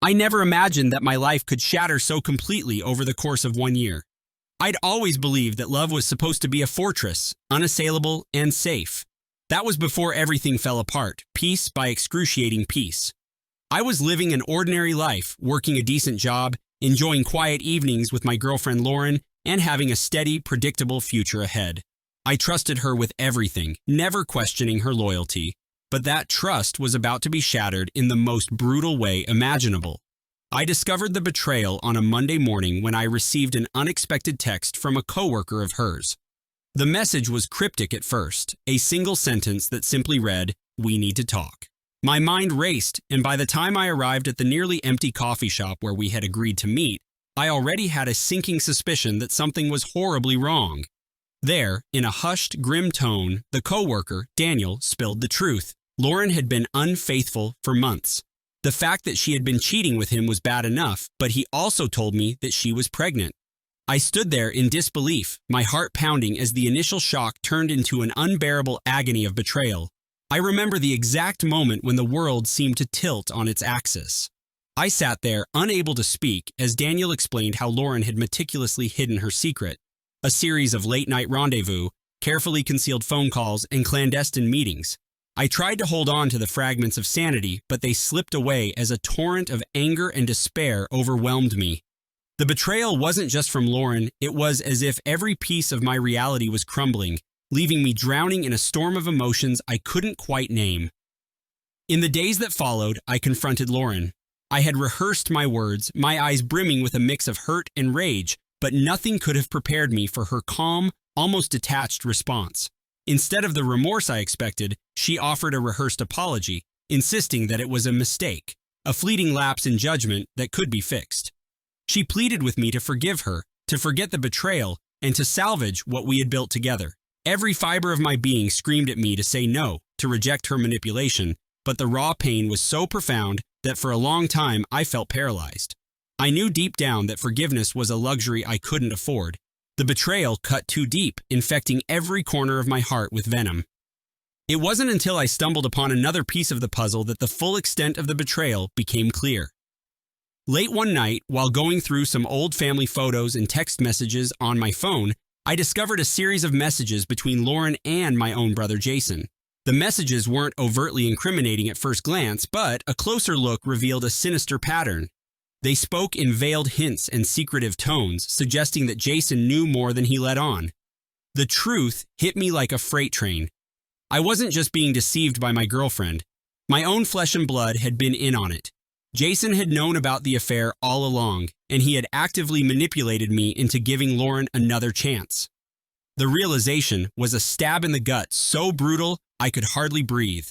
I never imagined that my life could shatter so completely over the course of 1 year. I'd always believed that love was supposed to be a fortress, unassailable and safe. That was before everything fell apart, piece by excruciating piece. I was living an ordinary life, working a decent job, enjoying quiet evenings with my girlfriend Lauren, and having a steady, predictable future ahead. I trusted her with everything, never questioning her loyalty. But that trust was about to be shattered in the most brutal way imaginable. I discovered the betrayal on a Monday morning when I received an unexpected text from a coworker of hers. The message was cryptic at first, a single sentence that simply read, "We need to talk." My mind raced, and by the time I arrived at the nearly empty coffee shop where we had agreed to meet, I already had a sinking suspicion that something was horribly wrong. There, in a hushed, grim tone, the coworker, Daniel, spilled the truth. Lauren had been unfaithful for months. The fact that she had been cheating with him was bad enough, but he also told me that she was pregnant. I stood there in disbelief, my heart pounding as the initial shock turned into an unbearable agony of betrayal. I remember the exact moment when the world seemed to tilt on its axis. I sat there, unable to speak, as Daniel explained how Lauren had meticulously hidden her secret. A series of late-night rendezvous, carefully concealed phone calls, and clandestine meetings. I tried to hold on to the fragments of sanity, but they slipped away as a torrent of anger and despair overwhelmed me. The betrayal wasn't just from Lauren, it was as if every piece of my reality was crumbling, leaving me drowning in a storm of emotions I couldn't quite name. In the days that followed, I confronted Lauren. I had rehearsed my words, my eyes brimming with a mix of hurt and rage, but nothing could have prepared me for her calm, almost detached response. Instead of the remorse I expected, she offered a rehearsed apology, insisting that it was a mistake, a fleeting lapse in judgment that could be fixed. She pleaded with me to forgive her, to forget the betrayal, and to salvage what we had built together. Every fiber of my being screamed at me to say no, to reject her manipulation, but the raw pain was so profound that for a long time I felt paralyzed. I knew deep down that forgiveness was a luxury I couldn't afford. The betrayal cut too deep, infecting every corner of my heart with venom. It wasn't until I stumbled upon another piece of the puzzle that the full extent of the betrayal became clear. Late one night, while going through some old family photos and text messages on my phone, I discovered a series of messages between Lauren and my own brother Jason. The messages weren't overtly incriminating at first glance, but a closer look revealed a sinister pattern. They spoke in veiled hints and secretive tones, suggesting that Jason knew more than he let on. The truth hit me like a freight train. I wasn't just being deceived by my girlfriend. My own flesh and blood had been in on it. Jason had known about the affair all along, and he had actively manipulated me into giving Lauren another chance. The realization was a stab in the gut so brutal I could hardly breathe.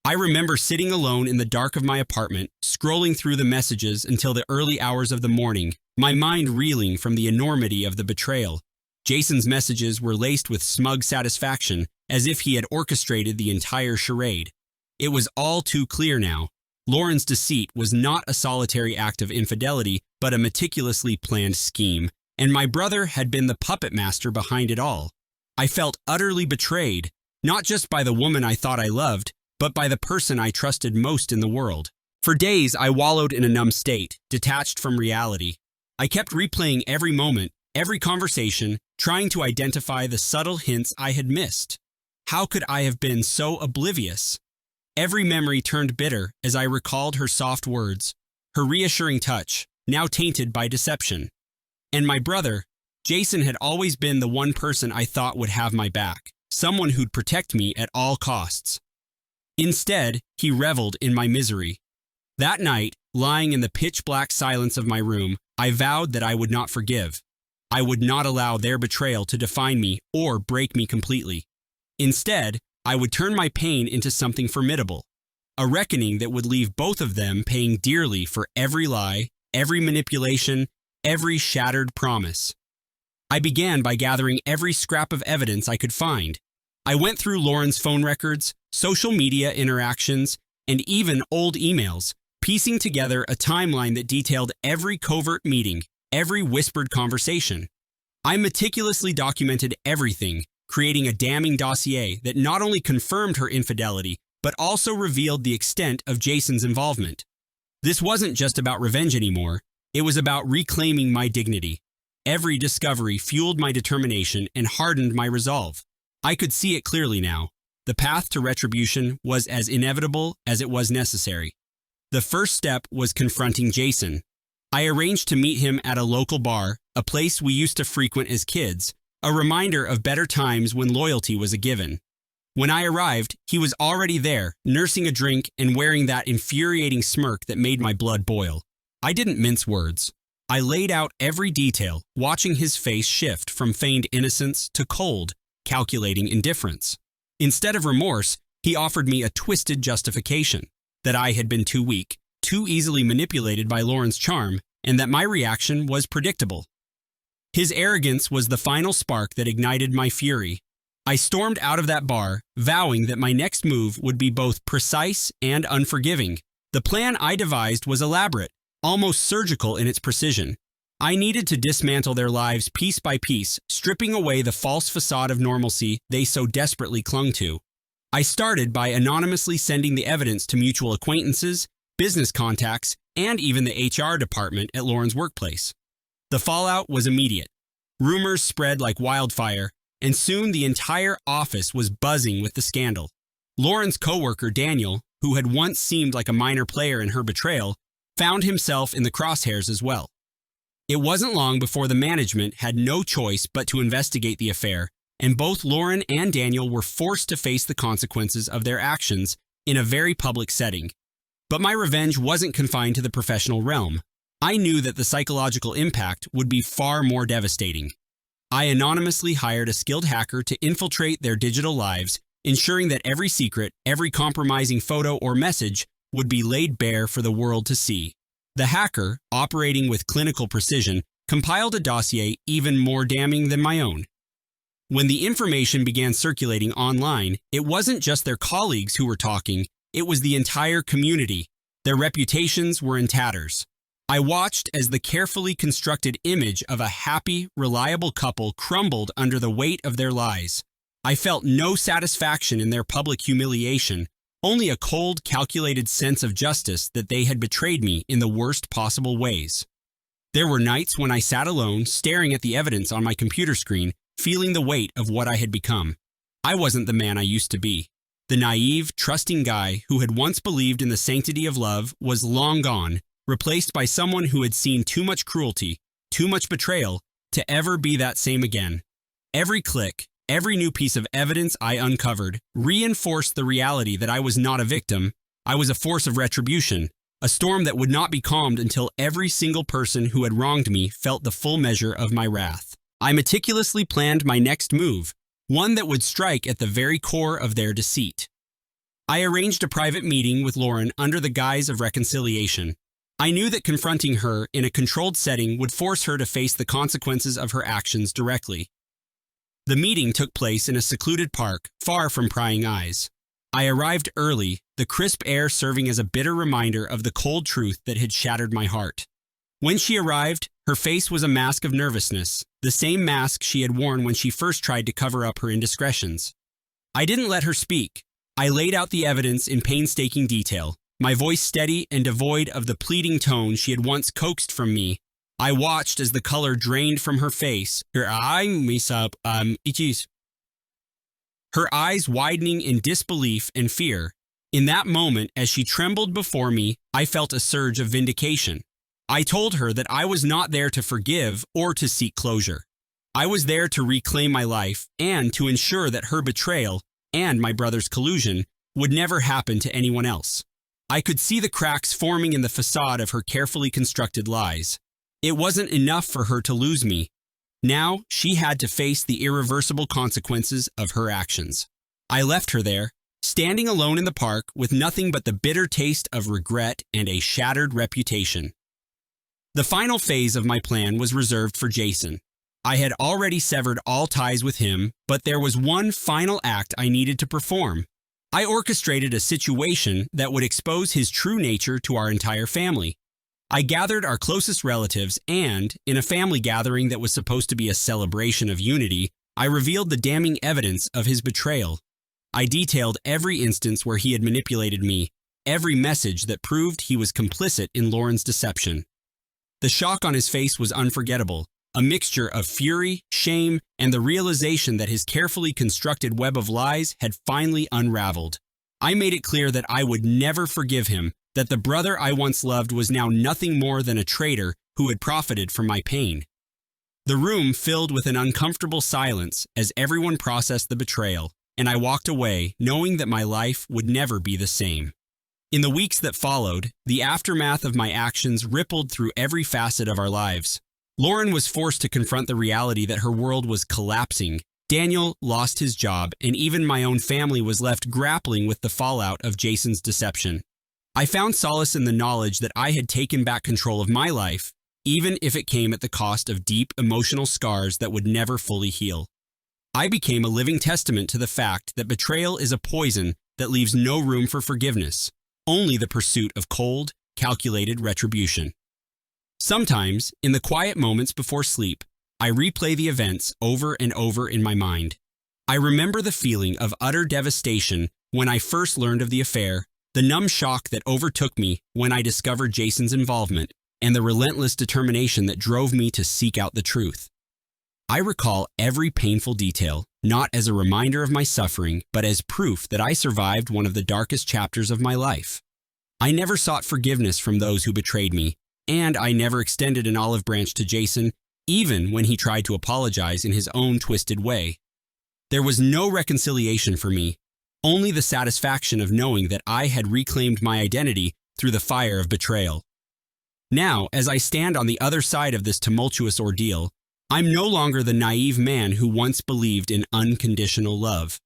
I remember sitting alone in the dark of my apartment, scrolling through the messages until the early hours of the morning, my mind reeling from the enormity of the betrayal. Jason's messages were laced with smug satisfaction, as if he had orchestrated the entire charade. It was all too clear now. Lauren's deceit was not a solitary act of infidelity, but a meticulously planned scheme, and my brother had been the puppet master behind it all. I felt utterly betrayed, not just by the woman I thought I loved, but by the person I trusted most in the world. For days, I wallowed in a numb state, detached from reality. I kept replaying every moment, every conversation, trying to identify the subtle hints I had missed. How could I have been so oblivious? Every memory turned bitter as I recalled her soft words, her reassuring touch, now tainted by deception. And my brother, Jason, had always been the one person I thought would have my back, someone who'd protect me at all costs. Instead, he reveled in my misery. That night, lying in the pitch-black silence of my room, I vowed that I would not forgive. I would not allow their betrayal to define me or break me completely. Instead, I would turn my pain into something formidable, a reckoning that would leave both of them paying dearly for every lie, every manipulation, every shattered promise. I began by gathering every scrap of evidence I could find. I went through Lauren's phone records, social media interactions, and even old emails, piecing together a timeline that detailed every covert meeting, every whispered conversation. I meticulously documented everything, creating a damning dossier that not only confirmed her infidelity, but also revealed the extent of Jason's involvement. This wasn't just about revenge anymore. It was about reclaiming my dignity. Every discovery fueled my determination and hardened my resolve. I could see it clearly now. The path to retribution was as inevitable as it was necessary. The first step was confronting Jason. I arranged to meet him at a local bar, a place we used to frequent as kids, a reminder of better times when loyalty was a given. When I arrived, he was already there, nursing a drink and wearing that infuriating smirk that made my blood boil. I didn't mince words. I laid out every detail, watching his face shift from feigned innocence to cold, calculating indifference. Instead of remorse, he offered me a twisted justification, that I had been too weak, too easily manipulated by Lauren's charm, and that my reaction was predictable. His arrogance was the final spark that ignited my fury. I stormed out of that bar, vowing that my next move would be both precise and unforgiving. The plan I devised was elaborate, almost surgical in its precision. I needed to dismantle their lives piece by piece, stripping away the false facade of normalcy they so desperately clung to. I started by anonymously sending the evidence to mutual acquaintances, business contacts, and even the HR department at Lauren's workplace. The fallout was immediate. Rumors spread like wildfire, and soon the entire office was buzzing with the scandal. Lauren's coworker, Daniel, who had once seemed like a minor player in her betrayal, found himself in the crosshairs as well. It wasn't long before the management had no choice but to investigate the affair, and both Lauren and Daniel were forced to face the consequences of their actions in a very public setting. But my revenge wasn't confined to the professional realm. I knew that the psychological impact would be far more devastating. I anonymously hired a skilled hacker to infiltrate their digital lives, ensuring that every secret, every compromising photo or message would be laid bare for the world to see. The hacker, operating with clinical precision, compiled a dossier even more damning than my own. When the information began circulating online, it wasn't just their colleagues who were talking, it was the entire community. Their reputations were in tatters. I watched as the carefully constructed image of a happy, reliable couple crumbled under the weight of their lies. I felt no satisfaction in their public humiliation, only a cold, calculated sense of justice that they had betrayed me in the worst possible ways. There were nights when I sat alone, staring at the evidence on my computer screen, feeling the weight of what I had become. I wasn't the man I used to be. The naive, trusting guy who had once believed in the sanctity of love was long gone, replaced by someone who had seen too much cruelty, too much betrayal, to ever be that same again. Every click, every new piece of evidence I uncovered reinforced the reality that I was not a victim. I was a force of retribution, a storm that would not be calmed until every single person who had wronged me felt the full measure of my wrath. I meticulously planned my next move, one that would strike at the very core of their deceit. I arranged a private meeting with Lauren under the guise of reconciliation. I knew that confronting her in a controlled setting would force her to face the consequences of her actions directly. The meeting took place in a secluded park, far from prying eyes. I arrived early, the crisp air serving as a bitter reminder of the cold truth that had shattered my heart. When she arrived, her face was a mask of nervousness, the same mask she had worn when she first tried to cover up her indiscretions. I didn't let her speak. I laid out the evidence in painstaking detail, my voice steady and devoid of the pleading tone she had once coaxed from me. I watched as the color drained from her face, her eyes widening in disbelief and fear. In that moment, as she trembled before me, I felt a surge of vindication. I told her that I was not there to forgive or to seek closure. I was there to reclaim my life and to ensure that her betrayal and my brother's collusion would never happen to anyone else. I could see the cracks forming in the facade of her carefully constructed lies. It wasn't enough for her to lose me. Now she had to face the irreversible consequences of her actions. I left her there, standing alone in the park with nothing but the bitter taste of regret and a shattered reputation. The final phase of my plan was reserved for Jason. I had already severed all ties with him, but there was one final act I needed to perform. I orchestrated a situation that would expose his true nature to our entire family. I gathered our closest relatives and, in a family gathering that was supposed to be a celebration of unity, I revealed the damning evidence of his betrayal. I detailed every instance where he had manipulated me, every message that proved he was complicit in Lauren's deception. The shock on his face was unforgettable, a mixture of fury, shame, and the realization that his carefully constructed web of lies had finally unraveled. I made it clear that I would never forgive him, that the brother I once loved was now nothing more than a traitor who had profited from my pain. The room filled with an uncomfortable silence as everyone processed the betrayal, and I walked away knowing that my life would never be the same. In the weeks that followed, the aftermath of my actions rippled through every facet of our lives. Lauren was forced to confront the reality that her world was collapsing. Daniel lost his job, and even my own family was left grappling with the fallout of Jason's deception. I found solace in the knowledge that I had taken back control of my life, even if it came at the cost of deep emotional scars that would never fully heal. I became a living testament to the fact that betrayal is a poison that leaves no room for forgiveness, only the pursuit of cold, calculated retribution. Sometimes, in the quiet moments before sleep, I replay the events over and over in my mind. I remember the feeling of utter devastation when I first learned of the affair, the numb shock that overtook me when I discovered Jason's involvement, and the relentless determination that drove me to seek out the truth. I recall every painful detail, not as a reminder of my suffering, but as proof that I survived one of the darkest chapters of my life. I never sought forgiveness from those who betrayed me, and I never extended an olive branch to Jason, even when he tried to apologize in his own twisted way. There was no reconciliation for me, only the satisfaction of knowing that I had reclaimed my identity through the fire of betrayal. Now, as I stand on the other side of this tumultuous ordeal, I'm no longer the naive man who once believed in unconditional love.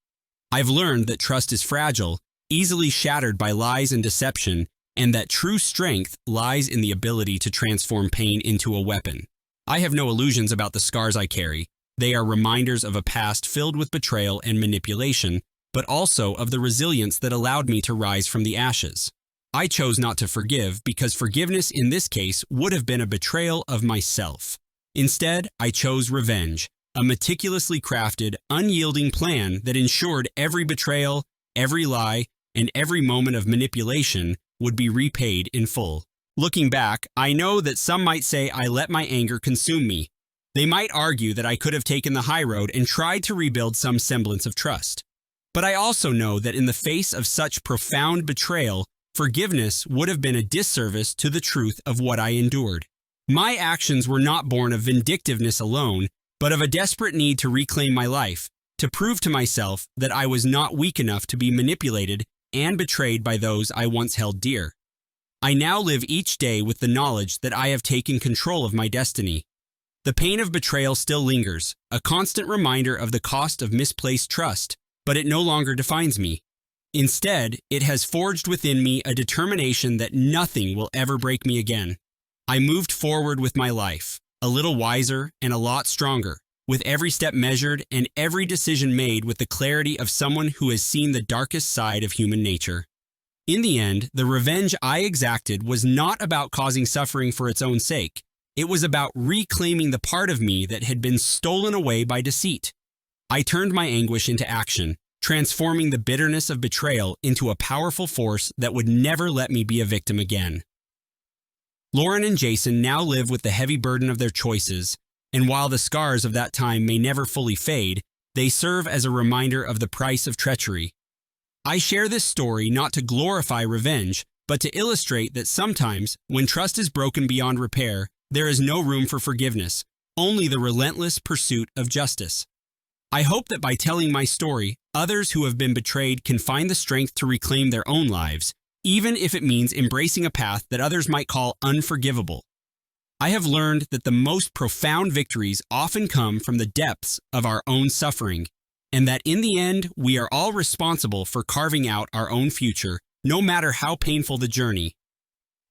I've learned that trust is fragile, easily shattered by lies and deception, and that true strength lies in the ability to transform pain into a weapon. I have no illusions about the scars I carry. They are reminders of a past filled with betrayal and manipulation, but also of the resilience that allowed me to rise from the ashes. I chose not to forgive because forgiveness in this case would have been a betrayal of myself. Instead, I chose revenge, a meticulously crafted, unyielding plan that ensured every betrayal, every lie, and every moment of manipulation would be repaid in full. Looking back, I know that some might say I let my anger consume me. They might argue that I could have taken the high road and tried to rebuild some semblance of trust. But I also know that in the face of such profound betrayal, forgiveness would have been a disservice to the truth of what I endured. My actions were not born of vindictiveness alone, but of a desperate need to reclaim my life, to prove to myself that I was not weak enough to be manipulated and betrayed by those I once held dear. I now live each day with the knowledge that I have taken control of my destiny. The pain of betrayal still lingers, a constant reminder of the cost of misplaced trust, but it no longer defines me. Instead, it has forged within me a determination that nothing will ever break me again. I moved forward with my life, a little wiser and a lot stronger, with every step measured and every decision made with the clarity of someone who has seen the darkest side of human nature. In the end, the revenge I exacted was not about causing suffering for its own sake. It was about reclaiming the part of me that had been stolen away by deceit. I turned my anguish into action, transforming the bitterness of betrayal into a powerful force that would never let me be a victim again. Lauren and Jason now live with the heavy burden of their choices, and while the scars of that time may never fully fade, they serve as a reminder of the price of treachery. I share this story not to glorify revenge, but to illustrate that sometimes, when trust is broken beyond repair, there is no room for forgiveness, only the relentless pursuit of justice. I hope that by telling my story, others who have been betrayed can find the strength to reclaim their own lives, even if it means embracing a path that others might call unforgivable. I have learned that the most profound victories often come from the depths of our own suffering, and that in the end, we are all responsible for carving out our own future, no matter how painful the journey.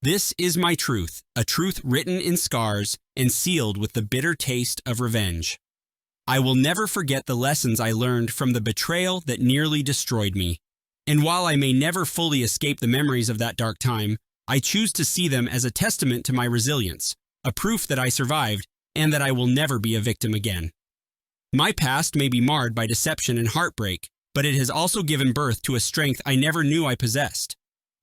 This is my truth, a truth written in scars and sealed with the bitter taste of revenge. I will never forget the lessons I learned from the betrayal that nearly destroyed me. And while I may never fully escape the memories of that dark time, I choose to see them as a testament to my resilience, a proof that I survived and that I will never be a victim again. My past may be marred by deception and heartbreak, but it has also given birth to a strength I never knew I possessed.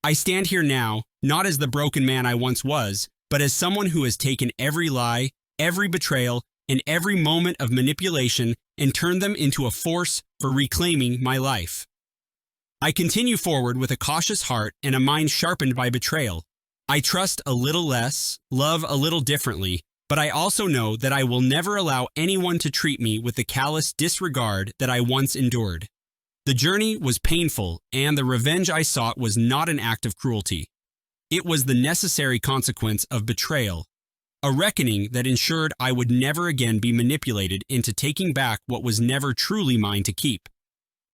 I stand here now, not as the broken man I once was, but as someone who has taken every lie, every betrayal, and every moment of manipulation and turned them into a force for reclaiming my life. I continue forward with a cautious heart and a mind sharpened by betrayal. I trust a little less, love a little differently, but I also know that I will never allow anyone to treat me with the callous disregard that I once endured. The journey was painful, and the revenge I sought was not an act of cruelty. It was the necessary consequence of betrayal, a reckoning that ensured I would never again be manipulated into taking back what was never truly mine to keep.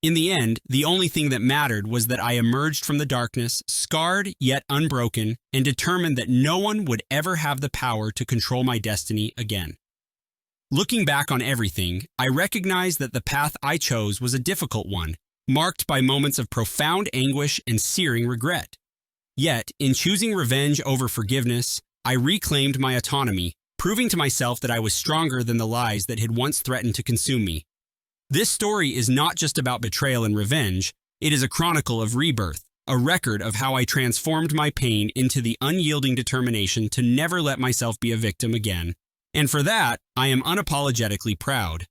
In the end, the only thing that mattered was that I emerged from the darkness, scarred yet unbroken, and determined that no one would ever have the power to control my destiny again. Looking back on everything, I recognize that the path I chose was a difficult one, marked by moments of profound anguish and searing regret. Yet, in choosing revenge over forgiveness, I reclaimed my autonomy, proving to myself that I was stronger than the lies that had once threatened to consume me. This story is not just about betrayal and revenge, it is a chronicle of rebirth, a record of how I transformed my pain into the unyielding determination to never let myself be a victim again. And for that, I am unapologetically proud.